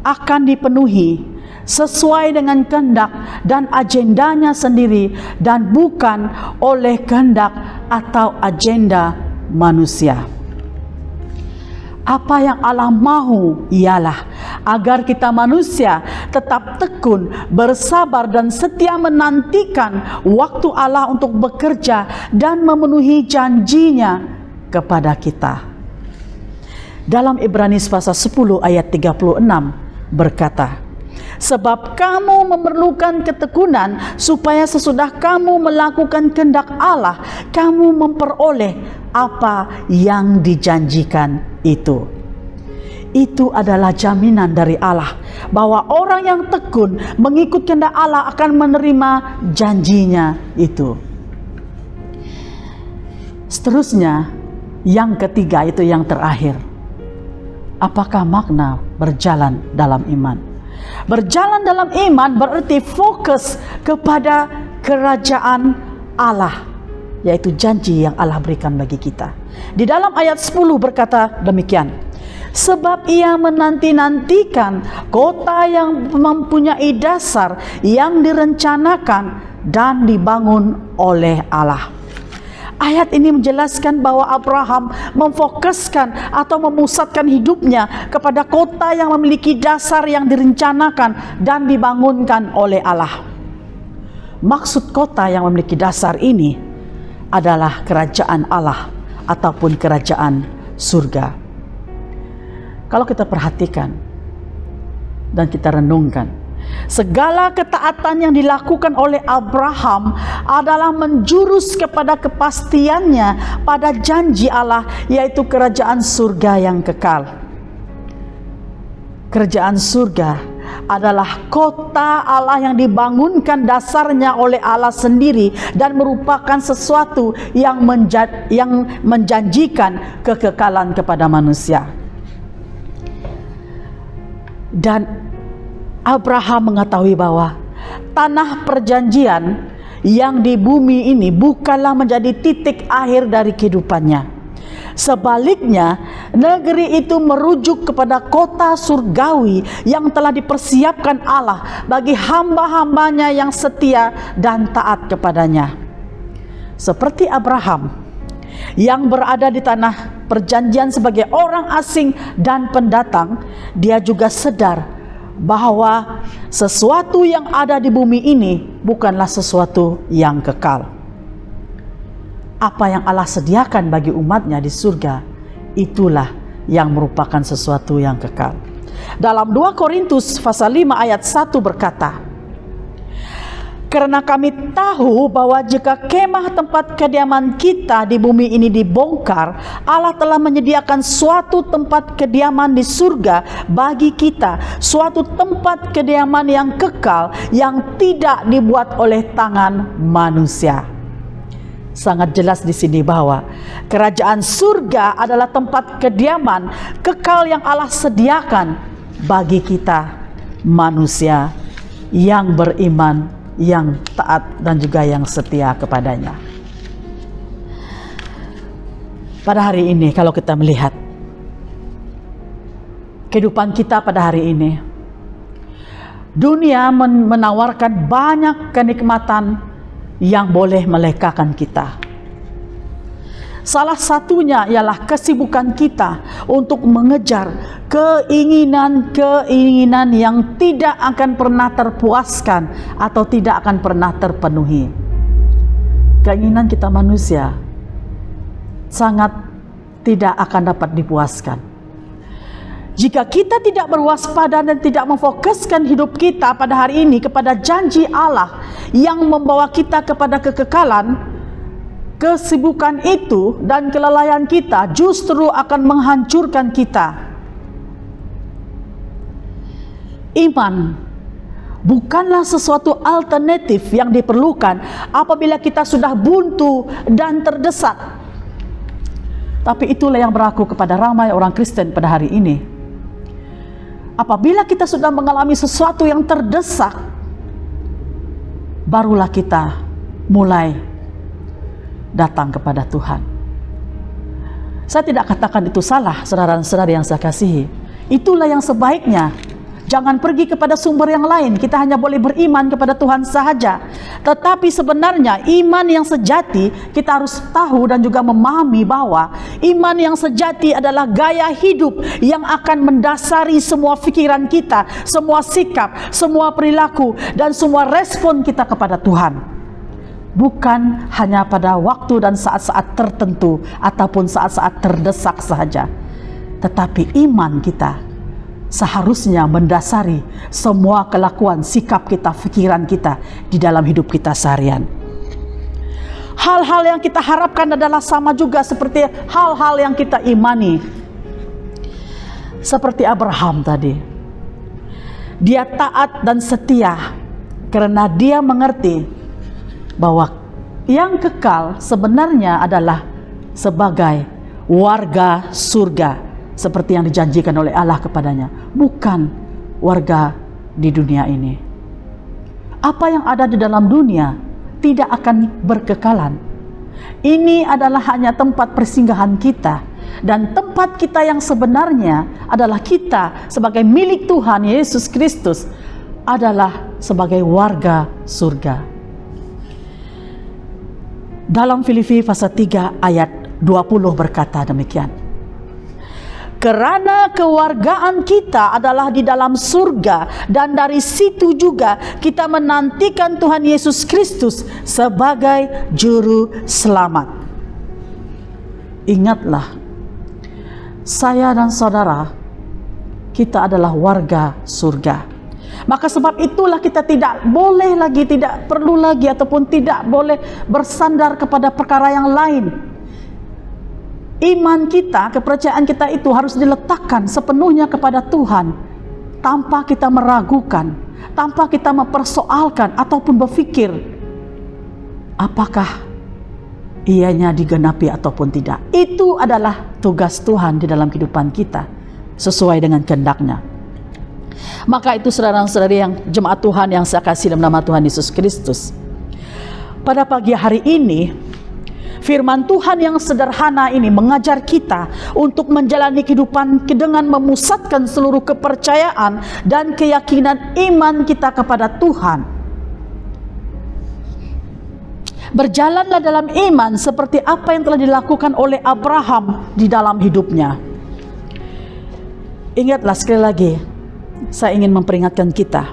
akan dipenuhi sesuai dengan kehendak dan agendanya sendiri dan bukan oleh kehendak atau agenda manusia. Apa yang Allah mahu ialah agar kita manusia tetap tekun, bersabar dan setia menantikan waktu Allah untuk bekerja dan memenuhi janjinya kepada kita. Dalam Ibrani pasal 10 ayat 36 berkata, sebab kamu memerlukan ketekunan supaya sesudah kamu melakukan kehendak Allah, kamu memperoleh apa yang dijanjikan itu. Itu adalah jaminan dari Allah bahwa orang yang tekun mengikut kehendak Allah akan menerima janjinya itu. Seterusnya, yang ketiga, itu yang terakhir. Apakah makna berjalan dalam iman? Berjalan dalam iman berarti fokus kepada kerajaan Allah, yaitu janji yang Allah berikan bagi kita. Di dalam ayat 10 berkata demikian, sebab ia menanti-nantikan kota yang mempunyai dasar yang direncanakan dan dibangun oleh Allah. Ayat ini menjelaskan bahwa Abraham memfokuskan atau memusatkan hidupnya kepada kota yang memiliki dasar yang direncanakan dan dibangunkan oleh Allah. Maksud kota yang memiliki dasar ini adalah kerajaan Allah ataupun kerajaan surga. Kalau kita perhatikan dan kita renungkan, segala ketaatan yang dilakukan oleh Abraham adalah menjurus kepada kepastiannya pada janji Allah, yaitu kerajaan surga yang kekal. Kerajaan surga adalah kota Allah yang dibangunkan dasarnya oleh Allah sendiri dan merupakan sesuatu yang menjanjikan kekekalan kepada manusia. Dan Abraham mengetahui bahwa tanah perjanjian yang di bumi ini bukanlah menjadi titik akhir dari kehidupannya. Sebaliknya, negeri itu merujuk kepada kota surgawi yang telah dipersiapkan Allah bagi hamba-hambanya yang setia dan taat kepadanya. Seperti Abraham yang berada di tanah perjanjian sebagai orang asing dan pendatang, dia juga sadar bahwa sesuatu yang ada di bumi ini bukanlah sesuatu yang kekal. Apa yang Allah sediakan bagi umatnya di surga, itulah yang merupakan sesuatu yang kekal. Dalam 2 Korintus pasal 5 ayat 1 berkata, karena kami tahu bahwa jika kemah tempat kediaman kita di bumi ini dibongkar, Allah telah menyediakan suatu tempat kediaman di surga bagi kita, suatu tempat kediaman yang kekal yang tidak dibuat oleh tangan manusia. Sangat jelas di sini bahwa kerajaan surga adalah tempat kediaman kekal yang Allah sediakan bagi kita manusia yang beriman, yang taat dan juga yang setia kepadanya. Pada hari ini kalau kita melihat kehidupan kita pada hari ini, dunia menawarkan banyak kenikmatan yang boleh melekakan kita. Salah satunya ialah kesibukan kita untuk mengejar keinginan-keinginan yang tidak akan pernah terpuaskan atau tidak akan pernah terpenuhi. Keinginan kita manusia sangat tidak akan dapat dipuaskan. Jika kita tidak berwaspada dan tidak memfokuskan hidup kita pada hari ini kepada janji Allah yang membawa kita kepada kekekalan, kesibukan itu dan kelalaian kita justru akan menghancurkan kita. Iman bukanlah sesuatu alternatif yang diperlukan apabila kita sudah buntu dan terdesak. Tapi itulah yang berlaku kepada ramai orang Kristen pada hari ini. Apabila kita sudah mengalami sesuatu yang terdesak, barulah kita mulai datang kepada Tuhan. Saya tidak katakan itu salah, saudara-saudari yang saya kasihi. Itulah yang sebaiknya. Jangan pergi kepada sumber yang lain. Kita hanya boleh beriman kepada Tuhan sahaja. Tetapi sebenarnya iman yang sejati, kita harus tahu dan juga memahami bahwa iman yang sejati adalah gaya hidup yang akan mendasari semua pikiran kita, semua sikap, semua perilaku, dan semua respon kita kepada Tuhan. Bukan hanya pada waktu dan saat-saat tertentu ataupun saat-saat terdesak saja. Tetapi iman kita seharusnya mendasari semua kelakuan, sikap kita, pikiran kita di dalam hidup kita seharian. Hal-hal yang kita harapkan adalah sama juga seperti hal-hal yang kita imani. Seperti Abraham tadi. Dia taat dan setia karena dia mengerti bahwa yang kekal sebenarnya adalah sebagai warga surga, seperti yang dijanjikan oleh Allah kepadanya, bukan warga di dunia ini. Apa yang ada di dalam dunia tidak akan berkekalan. Ini adalah hanya tempat persinggahan kita, dan tempat kita yang sebenarnya adalah kita sebagai milik Tuhan Yesus Kristus, adalah sebagai warga surga. Dalam Filipi pasal 3 ayat 20 berkata demikian. Kerana kewargaan kita adalah di dalam surga, dan dari situ juga kita menantikan Tuhan Yesus Kristus sebagai juru selamat. Ingatlah, saya dan saudara, kita adalah warga surga. Maka sebab itulah kita tidak boleh lagi, tidak perlu lagi ataupun tidak boleh bersandar kepada perkara yang lain. Iman kita, kepercayaan kita itu harus diletakkan sepenuhnya kepada Tuhan, tanpa kita meragukan, tanpa kita mempersoalkan ataupun berfikir apakah ianya digenapi ataupun tidak. Itu adalah tugas Tuhan di dalam kehidupan kita, sesuai dengan kehendak-Nya. Maka itu saudara-saudari yang jemaat Tuhan yang saya kasih dalam nama Tuhan Yesus Kristus, pada pagi hari ini firman Tuhan yang sederhana ini mengajar kita untuk menjalani kehidupan dengan memusatkan seluruh kepercayaan dan keyakinan iman kita kepada Tuhan. Berjalanlah dalam iman seperti apa yang telah dilakukan oleh Abraham di dalam hidupnya. Ingatlah, sekali lagi saya ingin memperingatkan kita,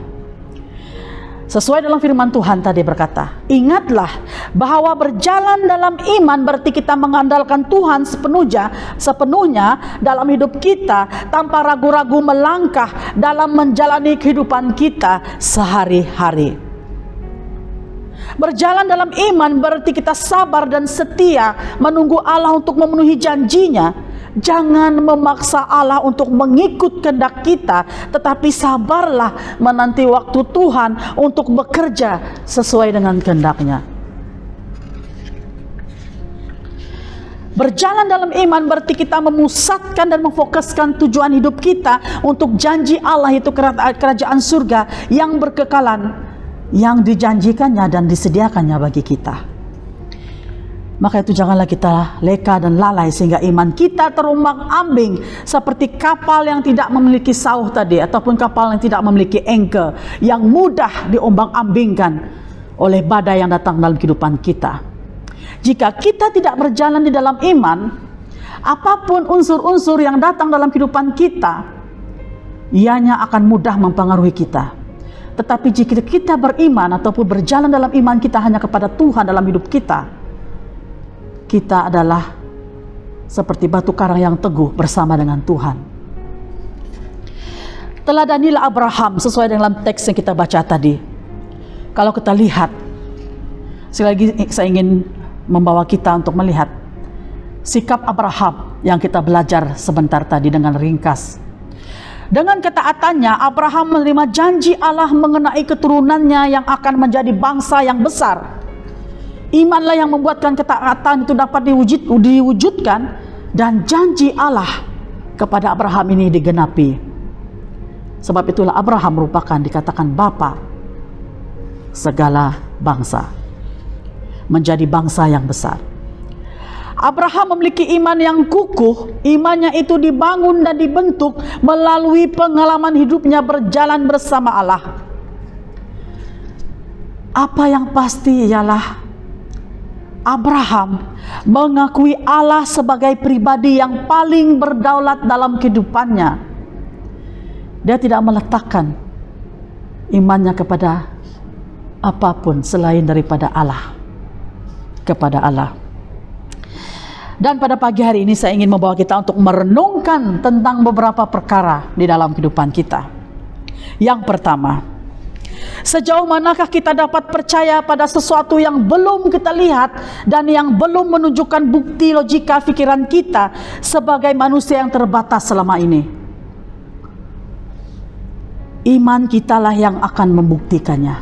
sesuai dalam firman Tuhan tadi berkata, ingatlah bahwa berjalan dalam iman berarti kita mengandalkan Tuhan sepenuhnya dalam hidup kita, tanpa ragu-ragu melangkah dalam menjalani kehidupan kita sehari-hari. Berjalan dalam iman berarti kita sabar dan setia menunggu Allah untuk memenuhi janjinya. Jangan memaksa Allah untuk mengikut kehendak kita, tetapi sabarlah menanti waktu Tuhan untuk bekerja sesuai dengan kehendak-Nya. Berjalan dalam iman berarti kita memusatkan dan memfokuskan tujuan hidup kita untuk janji Allah, itu kerajaan surga yang berkekalan, yang dijanjikannya dan disediakannya bagi kita. Maka itu janganlah kita leka dan lalai sehingga iman kita terombang-ambing seperti kapal yang tidak memiliki sauh tadi, ataupun kapal yang tidak memiliki anchor, yang mudah diombang-ambingkan oleh badai yang datang dalam kehidupan kita. Jika kita tidak berjalan di dalam iman, apapun unsur-unsur yang datang dalam kehidupan kita, ianya akan mudah mempengaruhi kita. Tetapi jika kita beriman ataupun berjalan dalam iman kita hanya kepada Tuhan dalam hidup kita, kita adalah seperti batu karang yang teguh bersama dengan Tuhan. Teladanilah Abraham sesuai dengan teks yang kita baca tadi. Kalau kita lihat, sekali lagi saya ingin membawa kita untuk melihat sikap Abraham yang kita belajar sebentar tadi dengan ringkas. Dengan ketaatannya, Abraham menerima janji Allah mengenai keturunannya yang akan menjadi bangsa yang besar. Imanlah yang membuatkan ketaatan itu dapat diwujudkan, dan janji Allah kepada Abraham ini digenapi. Sebab itulah Abraham merupakan dikatakan bapa segala bangsa, menjadi bangsa yang besar. Abraham memiliki iman yang kukuh. Imannya itu dibangun dan dibentuk melalui pengalaman hidupnya berjalan bersama Allah. Apa yang pasti ialah Abraham mengakui Allah sebagai pribadi yang paling berdaulat dalam kehidupannya. Dia tidak meletakkan imannya kepada apapun selain daripada Allah, kepada Allah. Dan pada pagi hari ini saya ingin membawa kita untuk merenungkan tentang beberapa perkara di dalam kehidupan kita. Yang pertama, sejauh manakah kita dapat percaya pada sesuatu yang belum kita lihat dan yang belum menunjukkan bukti logika pikiran kita sebagai manusia yang terbatas selama ini? Iman kitalah yang akan membuktikannya.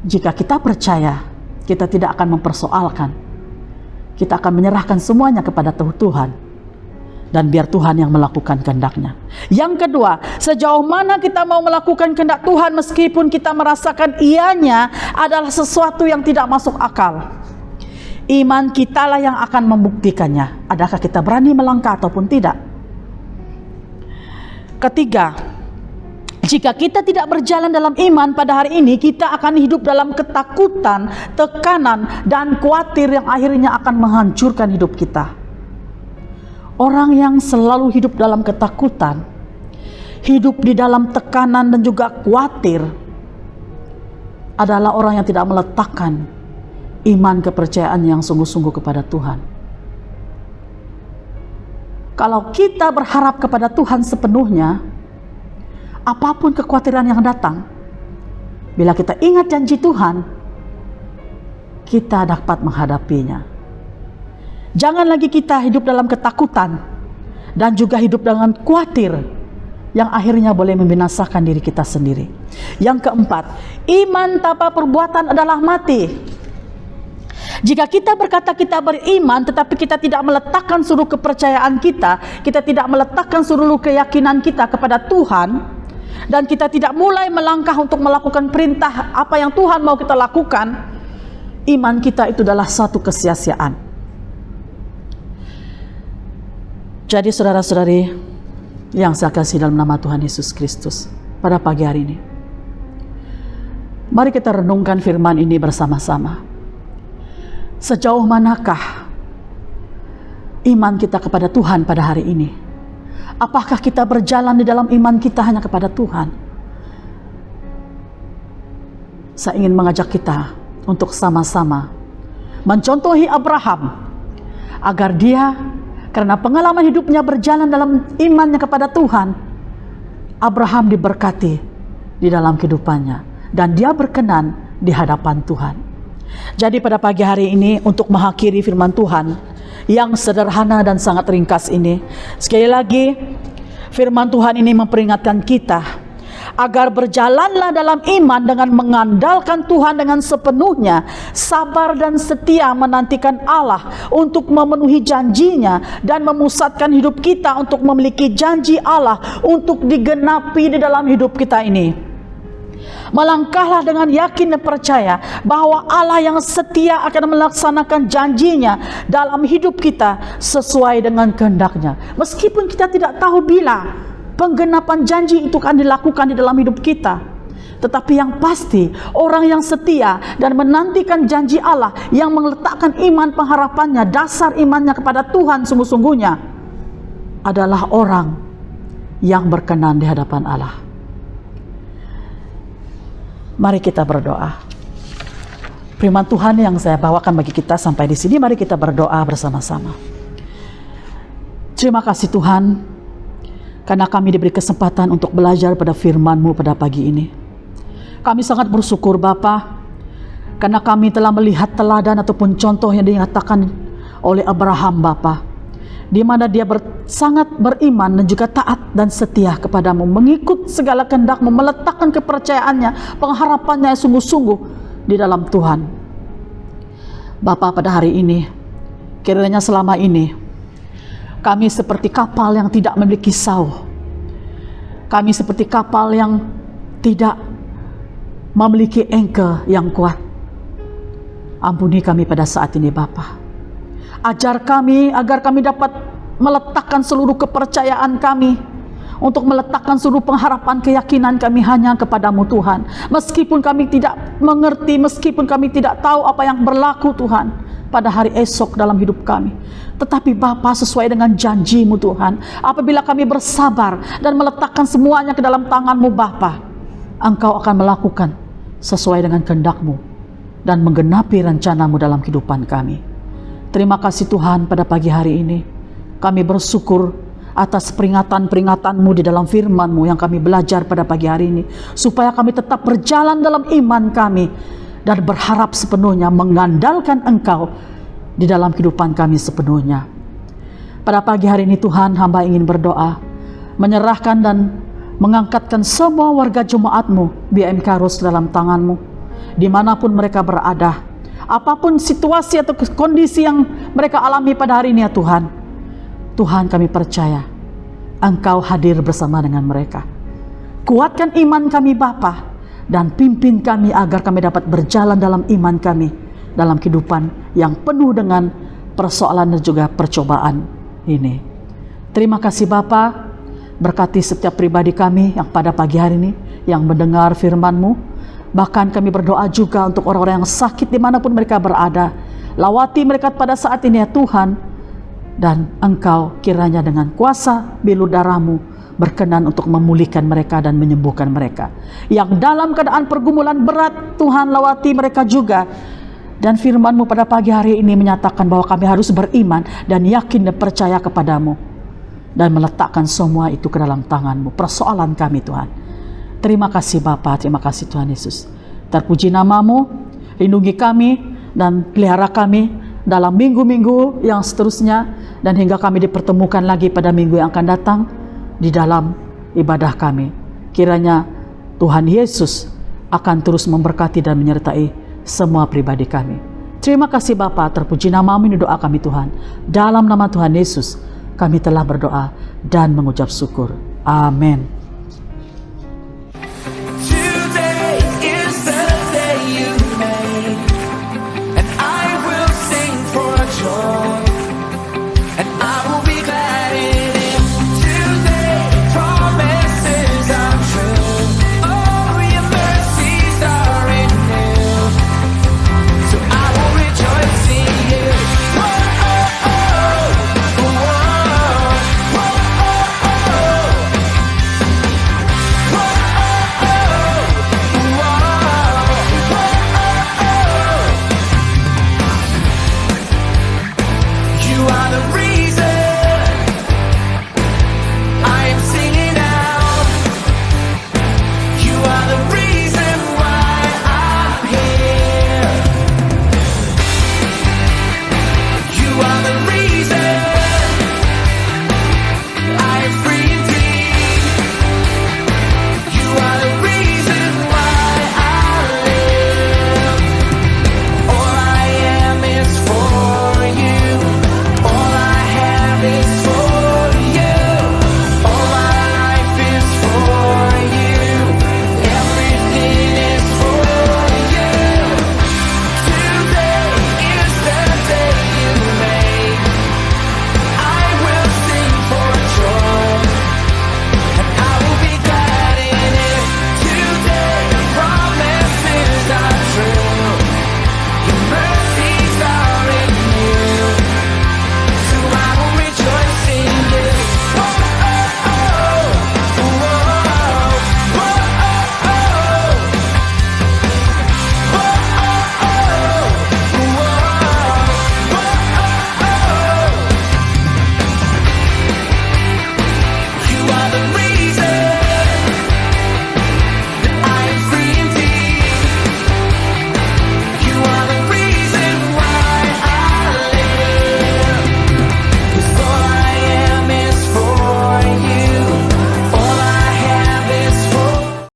Jika kita percaya, kita tidak akan mempersoalkan. Kita akan menyerahkan semuanya kepada Tuhan, dan biar Tuhan yang melakukan kehendak-Nya. Yang kedua, sejauh mana kita mau melakukan kehendak Tuhan meskipun kita merasakan ianya adalah sesuatu yang tidak masuk akal. Iman kitalah yang akan membuktikannya. Adakah kita berani melangkah ataupun tidak? Ketiga, jika kita tidak berjalan dalam iman pada hari ini, kita akan hidup dalam ketakutan, tekanan, dan khawatir yang akhirnya akan menghancurkan hidup kita. Orang yang selalu hidup dalam ketakutan, hidup di dalam tekanan dan juga khawatir, adalah orang yang tidak meletakkan iman kepercayaan yang sungguh-sungguh kepada Tuhan. Kalau kita berharap kepada Tuhan sepenuhnya, apapun kekhawatiran yang datang, bila kita ingat janji Tuhan, kita dapat menghadapinya. Jangan lagi kita hidup dalam ketakutan dan juga hidup dengan khawatir yang akhirnya boleh membinasakan diri kita sendiri. Yang keempat, iman tanpa perbuatan adalah mati. Jika kita berkata kita beriman tetapi kita tidak meletakkan seluruh kepercayaan kita, kita tidak meletakkan seluruh keyakinan kita kepada Tuhan, dan kita tidak mulai melangkah untuk melakukan perintah apa yang Tuhan mau kita lakukan, iman kita itu adalah satu kesia-siaan. Jadi saudara-saudari yang saya kasih dalam nama Tuhan Yesus Kristus, pada pagi hari ini, mari kita renungkan firman ini bersama-sama. Sejauh manakah iman kita kepada Tuhan pada hari ini? Apakah kita berjalan di dalam iman kita hanya kepada Tuhan? Saya ingin mengajak kita untuk sama-sama mencontohi Abraham, agar dia, karena pengalaman hidupnya berjalan dalam imannya kepada Tuhan, Abraham diberkati di dalam kehidupannya, dan dia berkenan di hadapan Tuhan. Jadi pada pagi hari ini, untuk mengakhiri firman Tuhan yang sederhana dan sangat ringkas ini, sekali lagi firman Tuhan ini memperingatkan kita agar berjalanlah dalam iman dengan mengandalkan Tuhan dengan sepenuhnya, sabar dan setia menantikan Allah untuk memenuhi janjinya, dan memusatkan hidup kita untuk memiliki janji Allah untuk digenapi di dalam hidup kita ini. Melangkahlah dengan yakin dan percaya bahwa Allah yang setia akan melaksanakan janjinya dalam hidup kita sesuai dengan kehendak-Nya. Meskipun kita tidak tahu bila penggenapan janji itu akan dilakukan di dalam hidup kita, tetapi yang pasti orang yang setia dan menantikan janji Allah, yang meletakkan iman pengharapannya, dasar imannya kepada Tuhan sungguh-sungguhnya, adalah orang yang berkenan di hadapan Allah. Mari kita berdoa. Firman Tuhan yang saya bawakan bagi kita sampai di sini, mari kita berdoa bersama-sama. Terima kasih Tuhan, karena kami diberi kesempatan untuk belajar pada firman-Mu pada pagi ini. Kami sangat bersyukur Bapa, karena kami telah melihat teladan ataupun contoh yang dinyatakan oleh Abraham Bapa, di mana dia sangat beriman dan juga taat dan setia kepadamu, mengikut segala kehendak-Mu, meletakkan kepercayaannya, pengharapannya yang sungguh-sungguh di dalam Tuhan. Bapa, pada hari ini, kiranya selama ini kami seperti kapal yang tidak memiliki sauh. Kami seperti kapal yang tidak memiliki anchor yang kuat. Ampuni kami pada saat ini Bapa. Ajar kami agar kami dapat meletakkan seluruh kepercayaan kami, untuk meletakkan seluruh pengharapan keyakinan kami hanya kepadamu Tuhan. Meskipun kami tidak mengerti, meskipun kami tidak tahu apa yang berlaku Tuhan pada hari esok dalam hidup kami, tetapi Bapa, sesuai dengan janji-Mu Tuhan, apabila kami bersabar dan meletakkan semuanya ke dalam tangan-Mu Bapa, Engkau akan melakukan sesuai dengan kehendak-Mu dan menggenapi rencana-Mu dalam kehidupan kami. Terima kasih Tuhan, pada pagi hari ini kami bersyukur atas peringatan-peringatan-Mu di dalam firman-Mu yang kami belajar pada pagi hari ini, supaya kami tetap berjalan dalam iman kami dan berharap sepenuhnya mengandalkan Engkau di dalam kehidupan kami sepenuhnya. Pada pagi hari ini Tuhan, hamba ingin berdoa, menyerahkan dan mengangkatkan semua warga jemaat-Mu BMK Ros dalam tangan-Mu, dimanapun mereka berada, apapun situasi atau kondisi yang mereka alami pada hari ini ya Tuhan. Tuhan, kami percaya Engkau hadir bersama dengan mereka. Kuatkan iman kami Bapa, dan pimpin kami agar kami dapat berjalan dalam iman kami, dalam kehidupan yang penuh dengan persoalan dan juga percobaan ini. Terima kasih Bapa, berkati setiap pribadi kami yang pada pagi hari ini yang mendengar firman-Mu. Bahkan kami berdoa juga untuk orang-orang yang sakit dimanapun mereka berada. Lawati mereka pada saat ini ya Tuhan, dan Engkau kiranya dengan kuasa bilu darah-Mu berkenan untuk memulihkan mereka dan menyembuhkan mereka. Yang dalam keadaan pergumulan berat, Tuhan, lawati mereka juga. Dan firman-Mu pada pagi hari ini menyatakan bahwa kami harus beriman dan yakin dan percaya kepadamu, dan meletakkan semua itu ke dalam tangan-Mu, persoalan kami Tuhan. Terima kasih Bapa, terima kasih Tuhan Yesus. Terpuji nama-Mu, lindungi kami dan pelihara kami dalam minggu-minggu yang seterusnya, dan hingga kami dipertemukan lagi pada minggu yang akan datang di dalam ibadah kami. Kiranya Tuhan Yesus akan terus memberkati dan menyertai semua pribadi kami. Terima kasih Bapa, terpuji nama-Mu, ini doa kami Tuhan. Dalam nama Tuhan Yesus kami telah berdoa dan mengucap syukur. Amin.